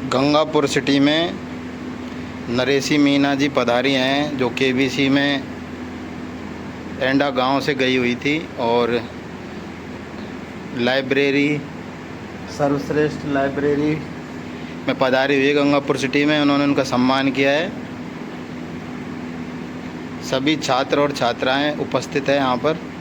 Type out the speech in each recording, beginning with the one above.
Gangapur city में नरेशी मीना जी पधारी हैं, जो केबीसी में एंडा गांव से गई हुई थी और लाइब्रेरी, सर्वश्रेष्ठ लाइब्रेरी में पधारी हुई है गंगापुर सिटी में। उन्होंने उनका सम्मान किया है। सभी छात्र और छात्राएं उपस्थित हैं यहाँ पर।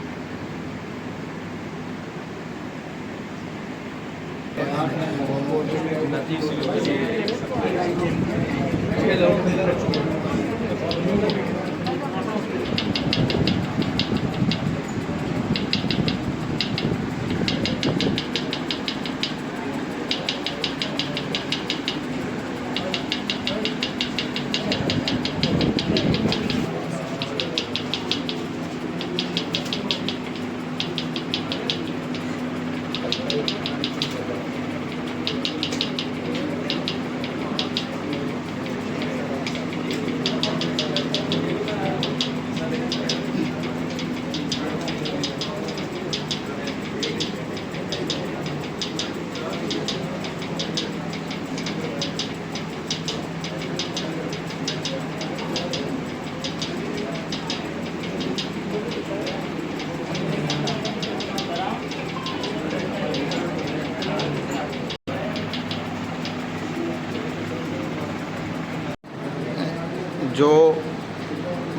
जो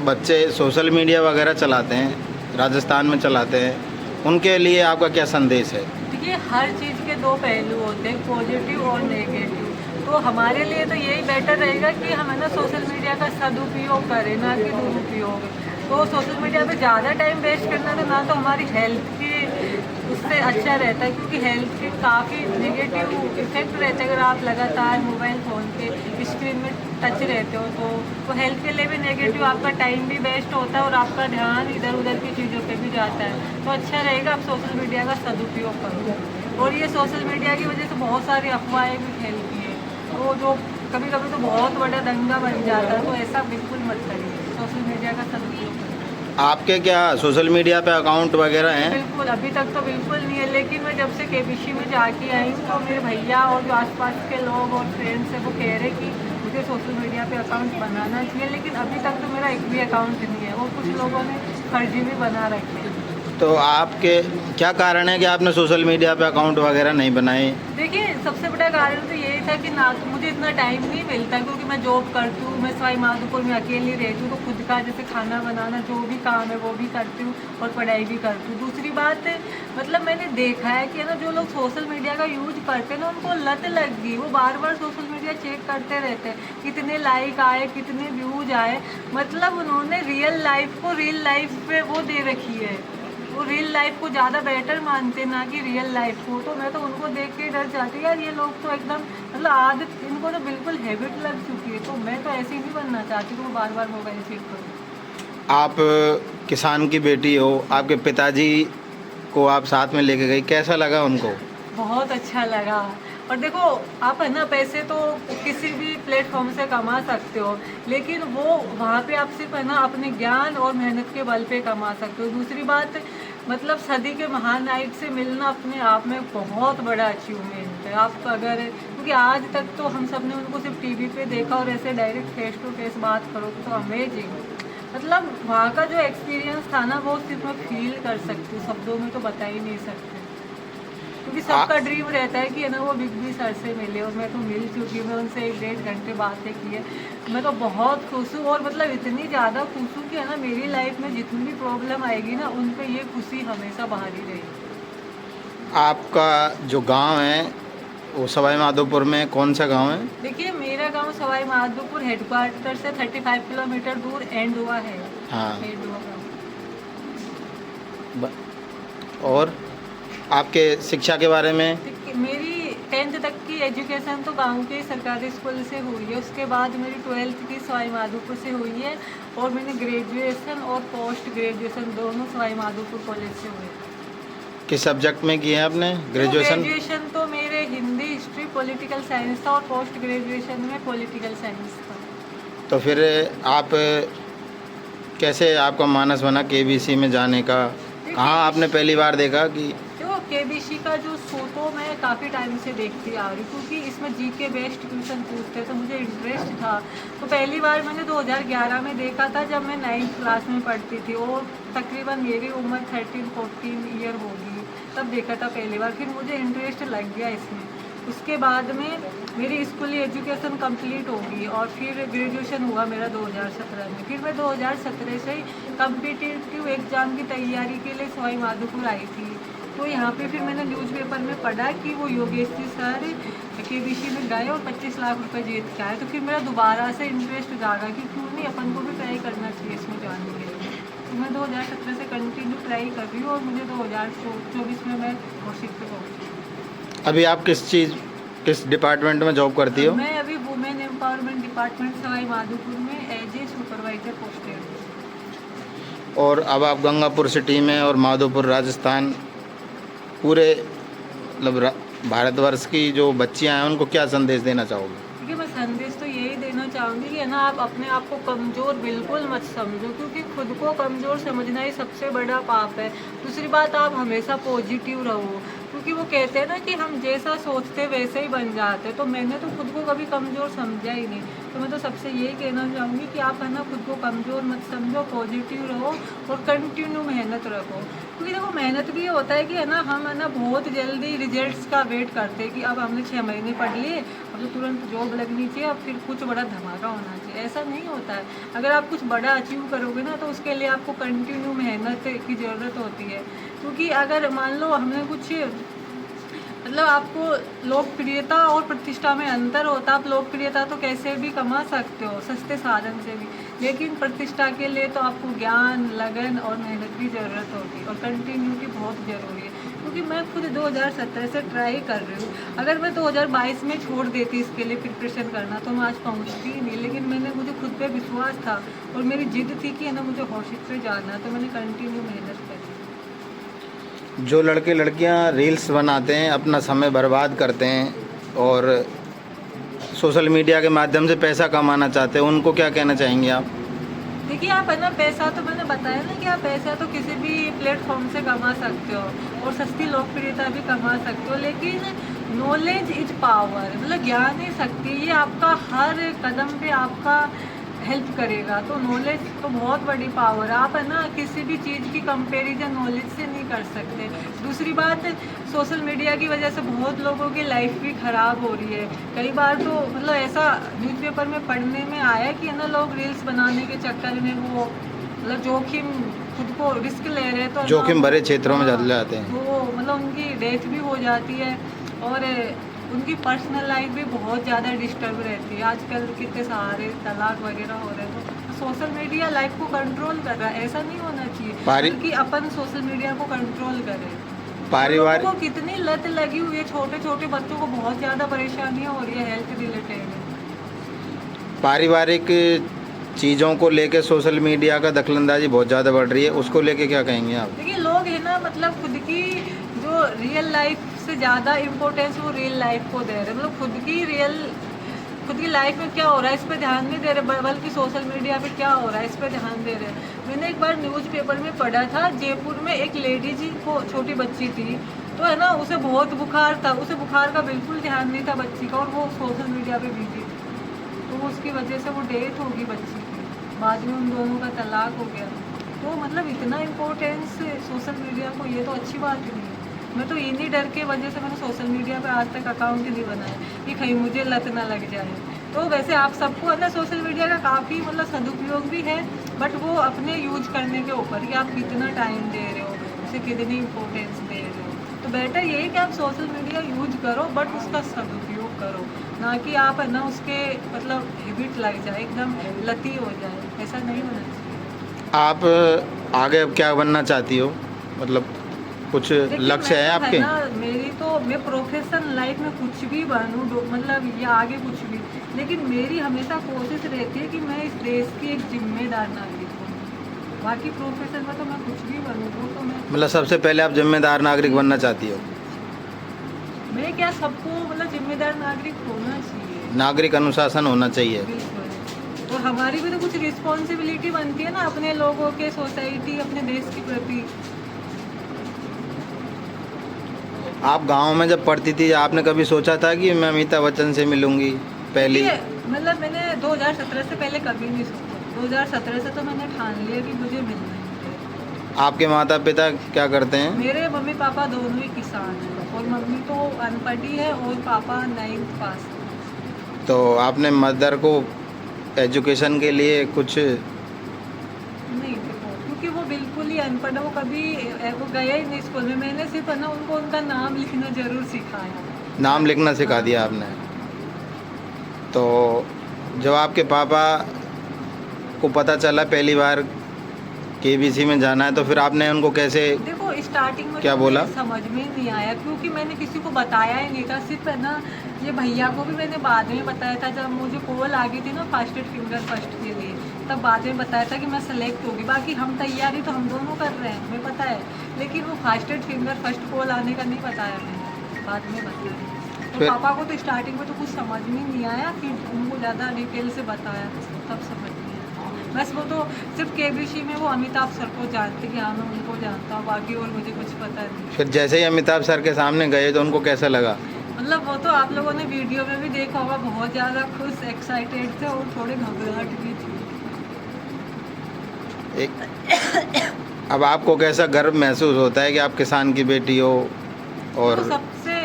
बच्चे सोशल मीडिया वगैरह चलाते हैं, राजस्थान में चलाते हैं, उनके लिए आपका क्या संदेश है? देखिए, हर चीज़ के दो पहलू होते हैं, पॉजिटिव और नेगेटिव। तो हमारे लिए तो यही बेटर रहेगा कि हम है ना सोशल मीडिया का सदुपयोग करें, ना कि दुरुपयोग। तो सोशल मीडिया पे ज़्यादा टाइम वेस्ट करना तो ना तो हमारी हेल्थ की उससे अच्छा रहता है, क्योंकि हेल्थ के काफ़ी नेगेटिव इफेक्ट रहते हैं। अगर आप लगातार मोबाइल फ़ोन के स्क्रीन में टच रहते हो तो हेल्थ के लिए भी नेगेटिव, आपका टाइम भी वेस्ट होता है और आपका ध्यान इधर उधर की चीज़ों पे भी जाता है। तो अच्छा रहेगा आप सोशल मीडिया का सदुपयोग करो। और ये सोशल मीडिया की वजह से बहुत सारी अफवाहें भी फैलती हैं, तो जो कभी कभी तो बहुत बड़ा दंगा बन जाता है। तो ऐसा बिल्कुल मत करिए, सोशल मीडिया का सदुपयोग करिए। आपके क्या सोशल मीडिया पे अकाउंट वगैरह हैं? बिल्कुल, अभी तक तो बिल्कुल नहीं है, लेकिन मैं जब से केबीसी में जाके आई हूँ तो मेरे भैया और जो आसपास के लोग और फ्रेंड्स हैं वो कह रहे कि मुझे सोशल मीडिया पे अकाउंट बनाना चाहिए, लेकिन अभी तक तो मेरा एक भी अकाउंट नहीं है और कुछ लोगों ने फर्जी भी बना रखे हैं। तो आपके क्या कारण है कि आपने सोशल मीडिया पे अकाउंट वगैरह नहीं बनाए? देखिए, सबसे बड़ा कारण तो यही था कि ना तो मुझे इतना टाइम नहीं मिलता, क्योंकि मैं जॉब करती हूँ, मैं सवाई माधोपुर में अकेली रहती हूँ, तो खुद का जैसे खाना बनाना जो भी काम है वो भी करती हूँ और पढ़ाई भी करती हूँ। दूसरी बात मतलब मैंने देखा है कि है ना जो लोग सोशल मीडिया का यूज करते हैं ना, उनको लत लग गई। वो बार बार सोशल मीडिया चेक करते रहते हैं, कितने लाइक आए, कितने व्यूज आए। मतलब उन्होंने रियल लाइफ को रियल लाइफ पे वो दे रखी है, वो रियल लाइफ को ज़्यादा बेटर मानते ना कि रियल लाइफ को। तो मैं तो उनको देख के डर जाती यार, ये लोग तो एकदम मतलब आदत, इनको तो बिल्कुल हैबिट लग चुकी है। तो मैं तो ऐसे ही नहीं बनना चाहती कि वो बार बार मोबाइल चेक करूँ। आप किसान की बेटी हो, आपके पिताजी को आप साथ में लेके गई, कैसा लगा उनको? बहुत अच्छा लगा। और देखो, आप है ना पैसे तो किसी भी प्लेटफॉर्म से कमा सकते हो, लेकिन वो वहाँ पे आप सिर्फ है ना अपने ज्ञान और मेहनत के बल पे कमा सकते हो। दूसरी बात, मतलब सदी के महानायक से मिलना अपने आप में बहुत बड़ा अचीवमेंट है। आप अगर, क्योंकि आज तक तो हम सब ने उनको सिर्फ टीवी पे देखा और ऐसे डायरेक्ट फेस टू फेस बात करो तो अमेजिंग। मतलब वहाँ का जो एक्सपीरियंस था ना, वो सिर्फ मैं फील कर सकती हूँ, शब्दों में तो बता ही नहीं सकते। क्योंकि सबका ड्रीम रहता है कि है ना वो बिग बी सर से मिले, और मैं तो मिल चुकी हूँ। मैं उनसे 1-1.5 घंटे बातें की है। मैं तो बहुत खुश हूँ, और मतलब इतनी ज़्यादा खुश हूँ कि है ना मेरी लाइफ में जितनी भी प्रॉब्लम आएगी ना, उन पे ये खुशी हमेशा बाहर ही रहेगी। आपका जो गांव है वो सवाई माधोपुर में कौन सा गांव है? देखिए, मेरा गांव सवाई माधोपुर हेडक्वार्टर से 35 किलोमीटर दूर एंड हुआ है। हाँ। एंड हुआ गाँव। और आपके शिक्षा के बारे में? मेरी 10th तक की एजुकेशन तो गांव के सरकारी स्कूल से हुई है। उसके बाद मेरी 12th की सवाई माधोपुर से हुई है, और मैंने ग्रेजुएशन और पोस्ट ग्रेजुएशन दोनों सवाई माधोपुर कॉलेज से हुई। किस सब्जेक्ट में किए हैं आपने ग्रेजुएशन? ग्रेजुएशन तो मेरे हिंदी, हिस्ट्री, पॉलिटिकल साइंस था, और पोस्ट ग्रेजुएशन में पॉलिटिकल साइंस था। तो फिर आप कैसे आपका मानस बना केबीसी में जाने का? कहाँ आपने पहली बार देखा कि? देखो, केबीसी का जो शो तो मैं काफ़ी टाइम से देखती आ रही हूँ, क्योंकि इसमें जीके बेस्ड क्वेश्चन पूछते तो मुझे इंटरेस्ट था। तो पहली बार मैंने 2011 में देखा था, जब मैं 9th क्लास में पढ़ती थी, और तकरीबन मेरी उम्र 13-14 ईयर होगी, तब देखा था पहली बार। फिर मुझे इंटरेस्ट लग गया इसमें। उसके बाद में मेरी स्कूली एजुकेशन कंप्लीट होगी और फिर ग्रेजुएशन हुआ मेरा 2017 में। फिर मैं 2017 से ही कम्पिटिटिव एग्ज़ाम की तैयारी के लिए सवाई माधोपुर आई थी। तो यहाँ पे फिर मैंने न्यूज़पेपर में पढ़ा कि वो योगेश जी सर केबीसी में गए और 25 लाख रुपए जीत के आए। तो फिर मेरा दोबारा से इंटरेस्ट जागा कि क्यों नहीं अपन को भी ट्राई करना चाहिए इसमें जाने के लिए। तो मैं 2017 से कंटिन्यू ट्राई कर रही हूँ और मुझे 2024 में मैं घोषित पे पहुँची। अभी आप किस डिपार्टमेंट में जॉब करती हो? मैं अभी women empowerment department Sawai Madhopur में एज ए सुपरवाइजर पोस्टेड हूँ। और अब आप गंगापुर सिटी में और माधोपुर राजस्थान पूरे मतलब भारतवर्ष की जो बच्चियां हैं उनको क्या संदेश देना चाहोगे? देखिए, मैं संदेश तो यही देना चाहूँगी कि है ना, आप अपने आप को कमज़ोर बिल्कुल मत समझो, क्योंकि खुद को कमज़ोर समझना ही सबसे बड़ा पाप है। दूसरी बात, आप हमेशा पॉजिटिव रहो, क्योंकि वो कहते हैं ना कि हम जैसा सोचते वैसे ही बन जाते। तो मैंने तो खुद को कभी कमज़ोर समझा ही नहीं। तो मैं तो सबसे यही कहना चाहूँगी कि आप है ना, खुद को कमज़ोर मत समझो, पॉजिटिव रहो और कंटिन्यू मेहनत रखो। क्योंकि देखो, मेहनत भी होता है कि है ना, हम है ना बहुत जल्दी रिजल्ट्स का वेट करते हैं कि अब हमने 6 महीने पढ़ लिए, अब तो तुरंत जॉब लगनी चाहिए, अब फिर कुछ बड़ा धमाका होना चाहिए। ऐसा नहीं होता है। अगर आप कुछ बड़ा अचीव करोगे ना, तो उसके लिए आपको कंटिन्यू मेहनत की ज़रूरत होती है। क्योंकि अगर मान लो हमने कुछ मतलब, आपको लोकप्रियता और प्रतिष्ठा में अंतर होता है। आप लोकप्रियता तो कैसे भी कमा सकते हो, सस्ते साधन से भी, लेकिन प्रतिष्ठा के लिए तो आपको ज्ञान, लगन और मेहनत की ज़रूरत होगी और कंटिन्यूटी बहुत ज़रूरी है। क्योंकि मैं खुद 2017 से ट्राई कर रही हूँ। अगर मैं 2022 में छोड़ देती इसके लिए प्रिपरेशन करना, तो मैं आज पहुँचती ही नहीं। लेकिन मुझे खुद पे विश्वास था और मेरी जिद थी कि है ना, मुझे घोषित पे जाना है, तो मैंने कंटिन्यू मेहनत करी। जो लड़के लड़कियां रील्स बनाते हैं, अपना समय बर्बाद करते हैं और सोशल मीडिया के माध्यम से पैसा कमाना चाहते हैं, उनको क्या कहना चाहेंगे आप? देखिए, आप है ना, पैसा तो मैंने बताया ना कि आप पैसा तो किसी भी प्लेटफॉर्म से कमा सकते हो और सस्ती लोकप्रियता भी कमा सकते हो, लेकिन नॉलेज इज पावर, मतलब ज्ञान ही शक्ति है। ये आपका हर कदम पे आपका हेल्प करेगा। तो नॉलेज तो बहुत बड़ी पावर है। आप है ना, किसी भी चीज़ की कंपैरिजन नॉलेज से नहीं कर सकते। दूसरी बात, सोशल मीडिया की वजह से बहुत लोगों की लाइफ भी ख़राब हो रही है। कई बार तो मतलब ऐसा न्यूज़पेपर में पढ़ने में आया कि है ना, लोग रील्स बनाने के चक्कर में वो मतलब जोखिम, खुद को रिस्क ले रहे हैं, तो जोखिम भरे क्षेत्रों में चले जाते हैं, वो मतलब उनकी डेथ भी हो जाती है और उनकी पर्सनल लाइफ भी बहुत ज़्यादा डिस्टर्ब रहती है। आजकल कितने सारे तलाक वगैरह हो रहे हैं। तो सोशल मीडिया लाइफ को कंट्रोल कर रहा है, ऐसा नहीं होना चाहिए कि अपन सोशल मीडिया को कंट्रोल करें। पारिवारिक को कितनी लत लगी हुई है, छोटे छोटे बच्चों को बहुत ज़्यादा परेशानियाँ हो रही है हेल्थ रिलेटेड। पारिवारिक चीज़ों को लेके सोशल मीडिया का दखलंदाजी बहुत ज़्यादा बढ़ रही है, उसको लेके क्या कहेंगे आप? देखिए, लोग है ना, मतलब खुद की जो रियल लाइफ से ज़्यादा इम्पोर्टेंस वो रियल लाइफ को दे रहे हैं। मतलब खुद की लाइफ में क्या हो रहा है इस पर ध्यान नहीं दे रहे, बल्कि सोशल मीडिया पे क्या हो रहा है इस पर ध्यान दे रहे हैं। मैंने एक बार न्यूज़पेपर में पढ़ा था, जयपुर में एक लेडी जी को, छोटी बच्ची थी, तो है ना, उसे बहुत बुखार था, उसे बुखार का बिल्कुल ध्यान नहीं था बच्ची का, और वो सोशल मीडिया पे बिजी थी, तो उसकी वजह से वो डेथ होगी बच्ची की। बाद में उन दोनों का तलाक हो गया। तो मतलब इतना इम्पोर्टेंस सोशल मीडिया को, ये तो अच्छी बात नहीं है। मैं तो इन्हीं डर के वजह से मैंने सोशल मीडिया पे आज तक अकाउंट ही नहीं बनाया कि कहीं मुझे लत ना लग जाए। तो वैसे आप सबको है ना, सोशल मीडिया का काफ़ी मतलब सदुपयोग भी है, बट वो अपने यूज करने के ऊपर कि आप कितना टाइम दे रहे हो, उसे कितनी इम्पोर्टेंस दे रहे हो। तो बेटर यही कि आप सोशल मीडिया यूज करो, बट उसका सदुपयोग करो, ना कि आप है ना उसके मतलब हैबिट लग जाए, एकदम लती हो जाए। ऐसा नहीं होना चाहिए। आप आगे अब क्या बनना चाहती हो, मतलब कुछ लक्ष्य है आपके? मेरी तो, मैं प्रोफेशन लाइफ में कुछ भी बनूँ, मतलब या आगे कुछ भी, लेकिन मेरी हमेशा कोशिश रहती है कि मैं इस देश की एक जिम्मेदार नागरिक हूँ। बाकी प्रोफेशन में तो मैं कुछ भी बनूँ, वो तो मैं मतलब सबसे पहले आप जिम्मेदार नागरिक बनना चाहती हो? मैं क्या, सबको मतलब जिम्मेदार नागरिक होना चाहिए, नागरिक अनुशासन होना चाहिए। बिल्कुल। और हमारी भी तो कुछ रिस्पॉन्सिबिलिटी बनती है ना, अपने लोगों के, सोसाइटी, अपने देश के प्रति। आप गांव में जब पढ़ती थी आपने कभी सोचा था कि मैं अमिताभ बच्चन से मिलूंगी पहली? मतलब मैंने 2017 से पहले कभी नहीं सोचा। 2017 से तो मैंने ठान लिया कि मुझे मिलना है। आपके माता पिता क्या करते हैं? मेरे मम्मी पापा दोनों ही किसान हैं और मम्मी तो अनपढ़ ही है और पापा 9th पास है। तो आपने मदर को एजुकेशन के लिए कुछ? नहीं देखो, क्योंकि वो बिल्कुल ही अनपढ़ है, वो कभी वो गया ही नहीं स्कूल में। मैंने सिर्फ है ना उनको उनका नाम लिखना जरूर सिखाया। नाम लिखना सिखा दिया आपने? तो जब आपके पापा को पता चला पहली बार केबीसी में जाना है तो फिर आपने उनको कैसे? देखो स्टार्टिंग में क्या तो बोला? मुझे समझ में नहीं आया, क्योंकि मैंने किसी को बताया ही नहीं था। सिर्फ है ना ये भैया को भी मैंने बाद में बताया था, जब मुझे कॉल आ गई थी ना फास्टेड फिंगर फर्स्ट के लिए, तब बाद में बताया था कि मैं सेलेक्ट होगी। बाकी हम तैयारी तो हम दोनों कर रहे हैं, हमें पता है, लेकिन वो फास्टेड फिंगर फर्स्ट कॉल आने का नहीं बताया मैंने, बाद में बताया। तो फिर- पापा को तो स्टार्टिंग में तो कुछ समझ में नहीं आया, फिर उनको ज़्यादा डिटेल से बताया तब समझ में आया। बस वो तो सिर्फ केबीसी में वो अमिताभ सर को जानते कि हाँ मैं उनको जानता हूँ, बाकी और मुझे कुछ पता नहीं। फिर जैसे ही अमिताभ सर के सामने गए तो उनको कैसा लगा? मतलब वो तो आप लोगों ने वीडियो में भी देखा होगा, बहुत ज़्यादा खुश एक्साइटेड थे और थोड़े घबराहट भी थी। एक अब आपको कैसा गर्व महसूस होता है कि आप किसान की बेटी हो और तो सबसे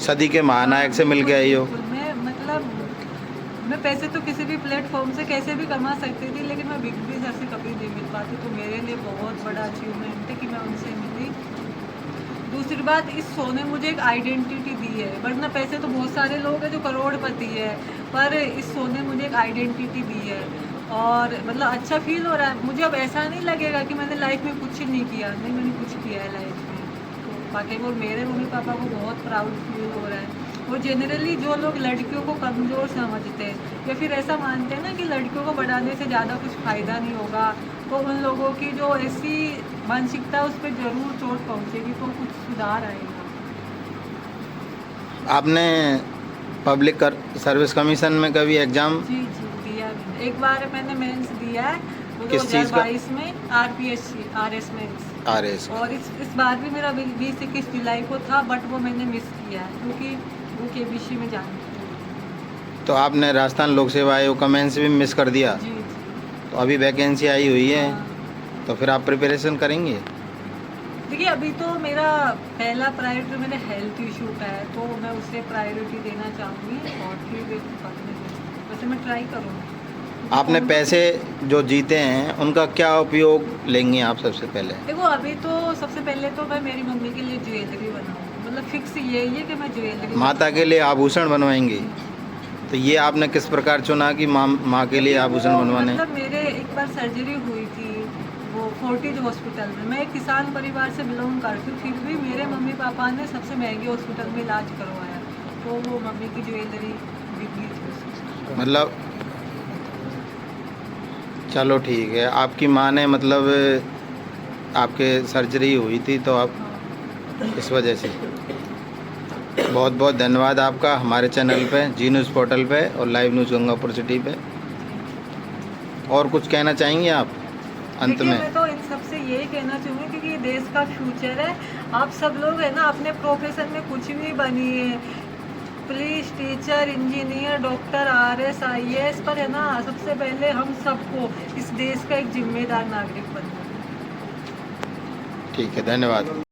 सदी के महानायक से मिल के आई हो? बिल्कुल, मैं मतलब मैं पैसे तो किसी भी प्लेटफॉर्म से कैसे भी कमा सकती थी, लेकिन मैं बिग बी सर से कभी नहीं मिल पाती। तो मेरे लिए बहुत बड़ा अचीवमेंट है कि मैं उनसे मिली। दूसरी बात, इस शो ने मुझे एक आइडेंटिटी दी है, वरना पैसे तो बहुत सारे लोग हैं जो करोड़पति है, पर इस शो ने मुझे एक आइडेंटिटी दी है और मतलब अच्छा फील हो रहा है मुझे। अब ऐसा नहीं लगेगा कि मैंने लाइफ में कुछ नहीं किया, नहीं मैंने कुछ किया है लाइफ में। तो बाकी वो मेरे मम्मी पापा को बहुत प्राउड फील हो रहा है। वो जनरली जो लोग लड़कियों को कमज़ोर समझते हैं या फिर ऐसा मानते हैं ना कि लड़कियों को बढ़ाने से ज़्यादा कुछ फ़ायदा नहीं होगा, तो उन लोगों की जो ऐसी मानसिकता उस पर ज़रूर चोट पहुँचेगी, तो कुछ सुधार आएगा। आपने पब्लिक सर्विस कमीशन में कभी एग्ज़ाम? जी दिया भी। एक बार मैंने मेंस दिया है, वो किस चीज़ का? 2022 में RPSC RS मेंस। RS? और इस बार भी मेरा 20-21 जुलाई को था, बट वो मैंने मिस किया है क्योंकि वो केबीसी में जानी थी। तो आपने राजस्थान लोक सेवा आयोग का मेंस भी मिस कर दिया? जी तो अभी वैकेंसी आई हुई है, हाँ। तो फिर आप प्रिपरेशन करेंगे? देखिए अभी तो मेरा पहला प्रायोरिटी मेरे हेल्थ इशू का है, तो मैं उसे प्रायोरिटी देना चाहूँगी और फिर वैसे मैं ट्राई करूँगी। आपने पैसे जो जीते हैं उनका क्या उपयोग लेंगे आप सबसे पहले? देखो अभी तो सबसे पहले तो मैं मेरी मम्मी के लिए ज्वेलरी बनाऊँगी, मतलब फिक्स यही है कि मैं ज्वेलरी माता के लिए आभूषण बनवाएंगी? तो ये आपने किस प्रकार चुना कि माँ के लिए आभूषण बनवाने? मतलब मेरे एक बार सर्जरी हुई थी वो फोर्टिज हॉस्पिटल में। मैं एक किसान परिवार से बिलोंग करती हूँ, फिर भी मेरे मम्मी पापा ने सबसे महंगे हॉस्पिटल में इलाज करवाया, तो वो मम्मी की ज्वेलरी बिक गई थी उसमें। मतलब चलो ठीक है, आपकी माँ ने मतलब आपके सर्जरी हुई थी तो आप हाँ। इस वजह से। बहुत बहुत धन्यवाद आपका हमारे चैनल पे, जी न्यूज़ पोर्टल पे और लाइव न्यूज़ गंगापुर सिटी पे। और कुछ कहना चाहेंगे आप अंत देखिए, में? मैं तो इन सबसे यही कहना चाहूँगी क्योंकि ये देश का फ्यूचर है। आप सब लोग है ना अपने प्रोफेशन में कुछ भी बनिए, police, teacher, engineer, doctor, RS IAS, पर है ना सबसे पहले हम सबको इस देश का एक जिम्मेदार नागरिक बनना है। ठीक है, धन्यवाद।